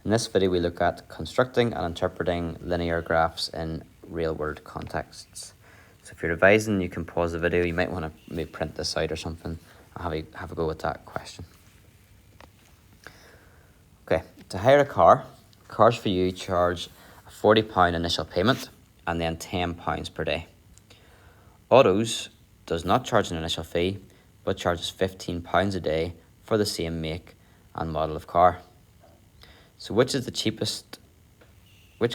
In this video, we look at constructing and interpreting linear graphs in real-world contexts. So if you're revising, you can pause the video. You might want to maybe print this out or something and have a go at that question. Okay, to hire a car, Cars for You charge a £40 initial payment and then £10 per day. Autos does not charge an initial fee, but charges £15 a day for the same make and model of car. So which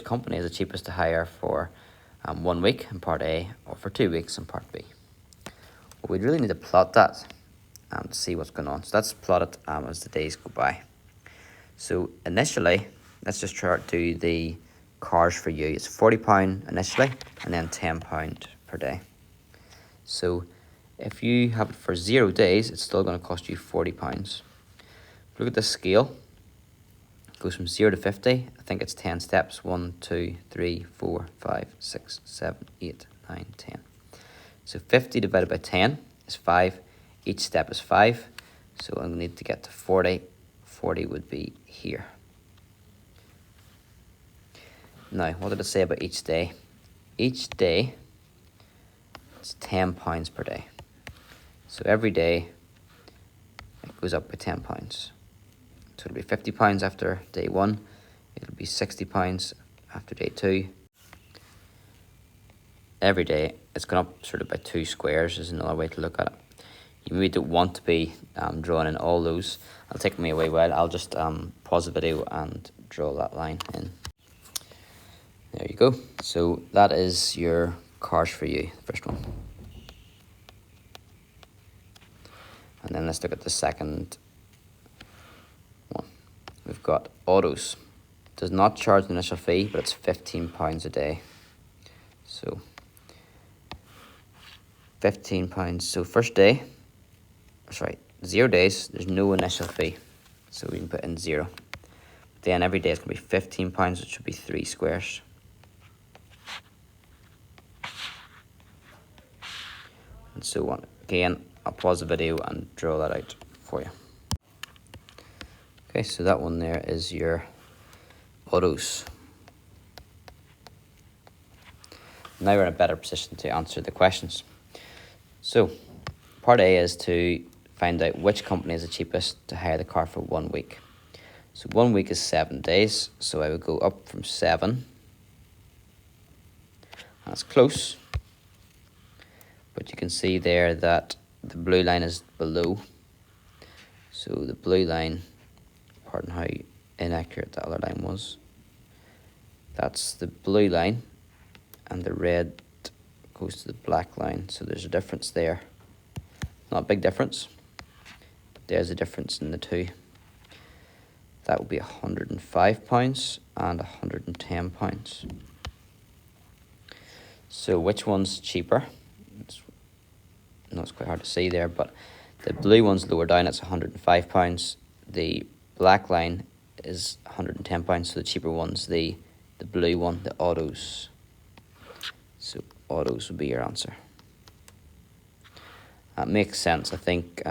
company is the cheapest to hire for 1 week in part A or for 2 weeks in part B? Well, we'd really need to plot that to see what's going on. So let's plot it as the days go by. So initially, let's just do the Cars for You. It's £40 initially and then £10 per day. So if you have it for 0 days, it's still going to cost you £40. Look at the scale. It goes from 0 to 50. I think it's 10 steps. 1, 2, 3, 4, 5, 6, 7, 8, 9, 10. So 50 divided by 10 is 5. Each step is 5. So I need to get to 40. 40 would be here. Now, what did it say about each day? Each day, it's £10 per day. So every day, it goes up by £10. So it'll be £50 after day 1. It'll be £60 after day 2. Every day, it's gone up sort of by 2 squares is another way to look at it. You maybe don't want to be drawing in all those. It'll take me a wee while. I'll just pause the video and draw that line in. There you go. So that is your Cars for You, the first one. And then let's look at the second one. We've got Autos. Does not charge an initial fee, but it's £15 a day. So £15. So first day, 0 days, there's no initial fee. So we can put in 0. Then every day it's going to be £15, which should be 3 squares. And so on. Again, I'll pause the video and draw that out for you. Okay, so that one there is your Autos. Now we're in a better position to answer the questions. So, part A is to find out which company is the cheapest to hire the car for 1 week. So 1 week is 7 days, so I would go up from 7. That's close. But you can see there that the blue line is below. So the blue line, pardon how inaccurate the other line was. That's the blue line, and the red goes to the black line. So there's a difference there. Not a big difference, but there's a difference in the two. That would be £105 and £110. So which one's cheaper? It's quite hard to see there, but the blue one's lower down, it's £105. The black line is £110, so the cheaper one's the blue one, the Autos. So Autos would be your answer. That makes sense, I think,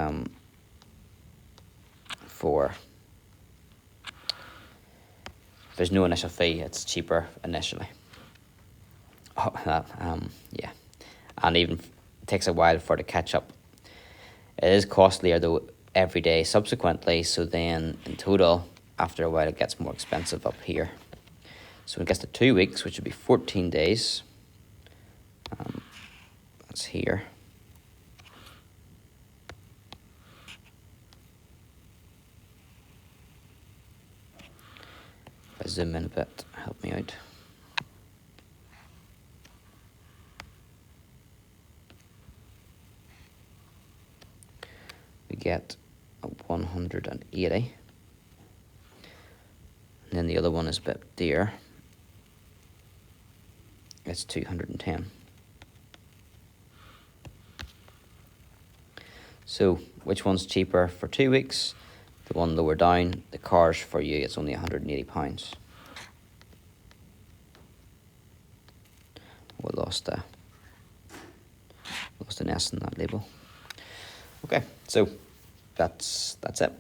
for if there's no initial fee, it's cheaper initially. Yeah, and even it takes a while for it to catch up. It is costlier though every day subsequently, so then in total, after a while, it gets more expensive up here. So when it gets to 2 weeks, which would be 14 days, that's here. If I zoom in a bit, help me out. We get 180. And then the other one is a bit dear. It's 210. So which one's cheaper for 2 weeks? The one lower down, the Cars for You, it's only £180. We lost an S in that label. Okay, so that's it.